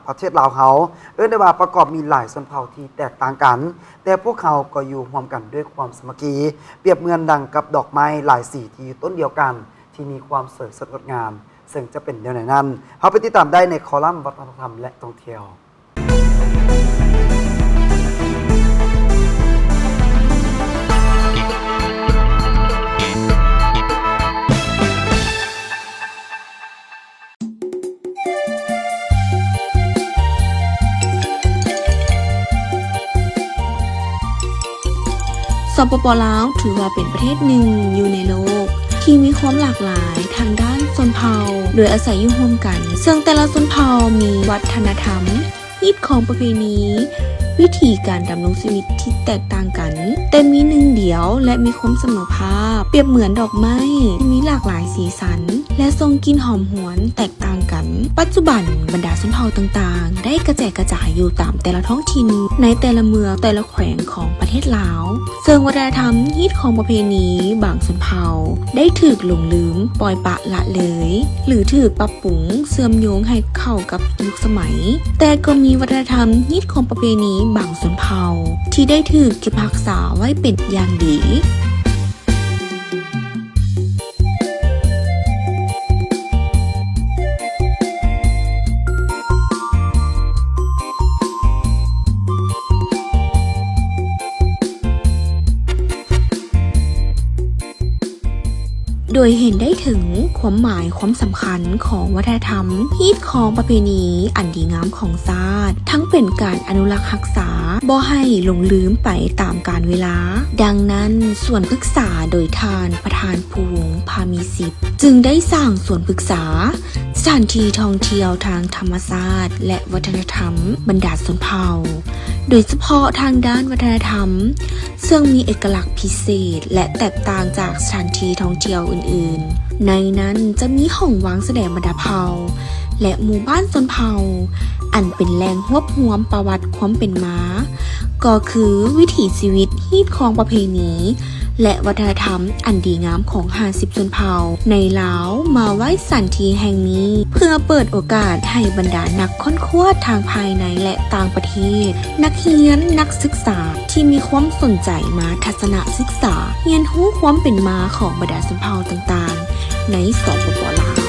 ประเทศลาวเขาได้ว่าประกอบมีหลายชนเผ่าที่แตกต่างกันแต่พวกเขาก็อยู่ร่วมกันด้วยความสามัคคีเปรียบเหมือนดังกับดอกไม้หลายสีที่อยู่ต้นเดียวกันที่มีความสวยสดงดงามซึ่งจะเป็นแนวไหนนั้นเราไปติดตามได้ในคอลัมน์วัฒนธรรมและท่องเที่ยวสปป.ลาวถือว่าเป็นประเทศหนึ่งอยู่ในโลกที่มีความหลากหลายทางด้านชนเผ่าโดยอาศัยอยู่ร่วมกันซึ่งแต่ละชนเผ่ามีวัฒนธรรมฮิตของประเพณีวิธีการดำรงชีวิตที่แตกต่างกันแต่มีหนึ่งเดียวและมีความเสมอภาคเปรียบเหมือนดอกไม้มีหลากหลายสีสันและทรงกลิ่นหอมหวนแตกต่างกันปัจจุบันบรรดาชนเผ่าต่างๆได้กระจายอยู่ตามแต่ละท้องถิ่นในแต่ละเมืองแต่ละแขวงของประเทศลาวซึ่งวัฒนธรรมฮิตของประเพณีบางชนเผ่าได้ถูกหลงลืมปล่อยปละละเลยหรือถูกปรับปรุงเสื่อมโยงให้เข้ากับยุคสมัยแต่ก็มีวัฒนธรรมฮิตของประเพณีบางชนเผ่าที่ได้ถูกเก็บรักษาไว้เป็นอย่างดี โดยเห็นได้ถึงความหมายความสำคัญของวัฒนธรรมฮีตของประเพณีอันดีงามของชาติทั้งเป็นการอนุรักษ์รักษาบ่ให้หลงลืมไปตามกาลเวลาดังนั้นส่วนปรึกษาโดยทานประธานภูวงศ์พามีสิทธิ์จึงได้สร้างส่วนปรึกษาสถานที่ท่องเที่ยวทางธรรมชาติและวัฒนธรรมบรรดาชนเผ่าโดยเฉพาะทางด้านวัฒนธรรมซึ่งมีเอกลักษณ์พิเศษและแตกต่างจากสถานที่ท่องเที่ยวอื่นๆในนั้นจะมีห้องวางแสดงบรรดาเผ่าและหมู่บ้านชนเผ่าอันเป็นแหล่งรวบรวมประวัติความเป็นมาก็คือวิถีชีวิตฮีตของประเพณีและวัฒนธรรมอันดีงามของ50ชนเผ่าในลาวมาไว้สถานที่แห่งนี้เพื่อเปิดโอกาสให้บรรดานักค้นคว้าทางภายในและต่างประเทศนักเรียนนักศึกษาที่มีความสนใจมาทัศนศึกษาเรียนรู้ความเป็นมาของบรรดาชนเผ่าต่างๆในสปป.ลาว